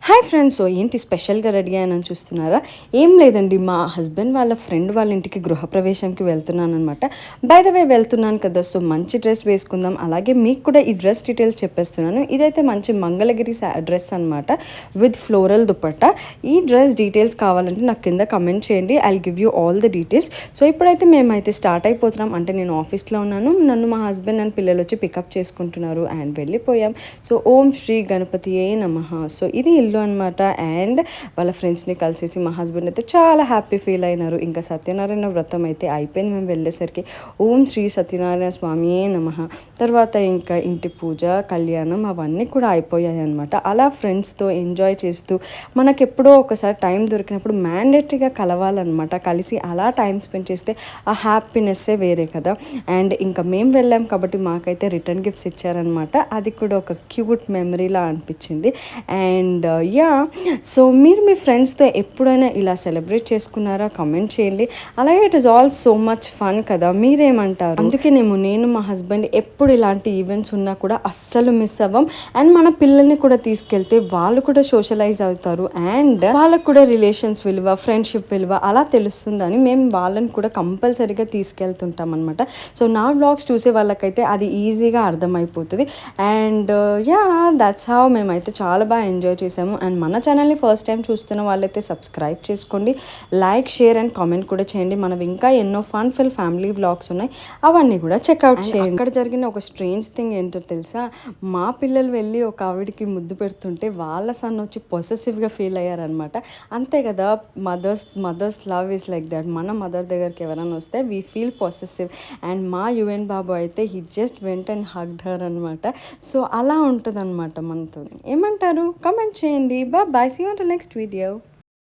Hi friends. So ఏంటి స్పెషల్గా ready అయ్యానని చూస్తున్నారా? ఏం లేదండి, మా హస్బెండ్ వాళ్ళ ఫ్రెండ్ వాళ్ళ ఇంటికి గృహప్రవేశంకి వెళ్తున్నాను అనమాట. బై ద వే వెళ్తున్నాను కదా, సో మంచి డ్రెస్ వేసుకుందాం. అలాగే మీకు కూడా ఈ డ్రెస్ డీటెయిల్స్ చెప్పేస్తున్నాను. ఇదైతే మంచి మంగళగిరి డ్రెస్ అనమాట, విత్ ఫ్లోరల్ దుపట్టా. ఈ డ్రెస్ డీటెయిల్స్ కావాలంటే నాకు కింద కమెంట్ చేయండి, I give you all the details. So ఇప్పుడైతే మేమైతే స్టార్ట్ అయిపోతున్నాం. అంటే నేను ఆఫీస్లో ఉన్నాను, నన్ను మా హస్బెండ్ అండ్ పిల్లలు వచ్చి పికప్ చేసుకుంటున్నారు అండ్ వెళ్ళిపోయాం. సో ఓం శ్రీ గణపతియే నమః. సో ఇది ఇల్లు అనమాట. అండ్ వాళ్ళ ఫ్రెండ్స్ని కలిసేసి మా హస్బెండ్ అయితే చాలా హ్యాపీ ఫీల్ అయినారు. ఇంకా సత్యనారాయణ వ్రతం అయితే అయిపోయింది మేము వెళ్ళేసరికి. ఓం శ్రీ సత్యనారాయణ స్వామియే నమః. తర్వాత ఇంకా ఇంటి పూజ, కళ్యాణం అవన్నీ కూడా అయిపోయాయి అనమాట. అలా ఫ్రెండ్స్తో ఎంజాయ్ చేస్తూ మనకు ఎప్పుడో ఒకసారి టైం దొరికినప్పుడు మ్యాండేటరీగా కలవాలన్నమాట. కలిసి అలా టైం స్పెండ్ చేస్తే ఆ హ్యాపీనెస్సే వేరే కదా. అండ్ ఇంకా మేము వెళ్ళాం కాబట్టి మాకైతే రిటర్న్ గిఫ్ట్స్ ఇచ్చారనమాట. అది కూడా ఒక క్యూట్ మెమరీలా అనిపించింది. అండ్ యా, సో మీరు మీ ఫ్రెండ్స్తో ఎప్పుడైనా ఇలా సెలబ్రేట్ చేసుకున్నారా? కమెంట్ చేయండి. అలాగే it is all so much fun కదా, మీరేమంటారు? అందుకేనేమో నేను మా హస్బెండ్ ఎప్పుడు ఇలాంటి ఈవెంట్స్ ఉన్నా కూడా అస్సలు మిస్ అవ్వం. అండ్ మన పిల్లల్ని కూడా తీసుకెళ్తే వాళ్ళు కూడా సోషలైజ్ అవుతారు అండ్ వాళ్ళకు కూడా రిలేషన్స్ విలువ, ఫ్రెండ్షిప్ విలువ అలా తెలుస్తుందని మేము వాళ్ళని కూడా కంపల్సరీగా తీసుకెళ్తుంటాం అనమాట. సో నా వ్లాగ్స్ చూసే వాళ్ళకైతే అది ఈజీగా అర్థమైపోతుంది. అండ్ యా, దట్స్ హౌ మేమైతే చాలా బాగా ఎంజాయ్ చేసాము. అండ్ మన ఛానల్ని ఫస్ట్ టైం చూస్తున్న వాళ్ళైతే సబ్స్క్రైబ్ చేసుకోండి, లైక్, షేర్ అండ్ కామెంట్ కూడా చేయండి. మనవి ఇంకా ఎన్నో ఫన్ ఫిల్ ఫ్యామిలీ వ్లాగ్స్ ఉన్నాయి, అవన్నీ కూడా చెక్అవుట్ చేయండి. అక్కడ జరిగిన ఒక స్ట్రేంజ్ థింగ్ ఏంటో తెలుసా? మా పిల్లలు వెళ్ళి ఒక ఆవిడికి ముద్దు పెడుతుంటే వాళ్ళ సన్ వచ్చి పొసెసివ్గా ఫీల్ అయ్యారనమాట. అంతే కదా, mother's love is like that. మన మదర్ దగ్గరికి ఎవరైనా వస్తే వీ ఫీల్ పొసెసివ్. అండ్ మా యువన్ బాబు అయితే he just went and hugged her అనమాట. సో అలా ఉంటుంది అనమాట మనతో. ఏమంటారు? కమెంట్ చేయండి. Bye, see you on the next video.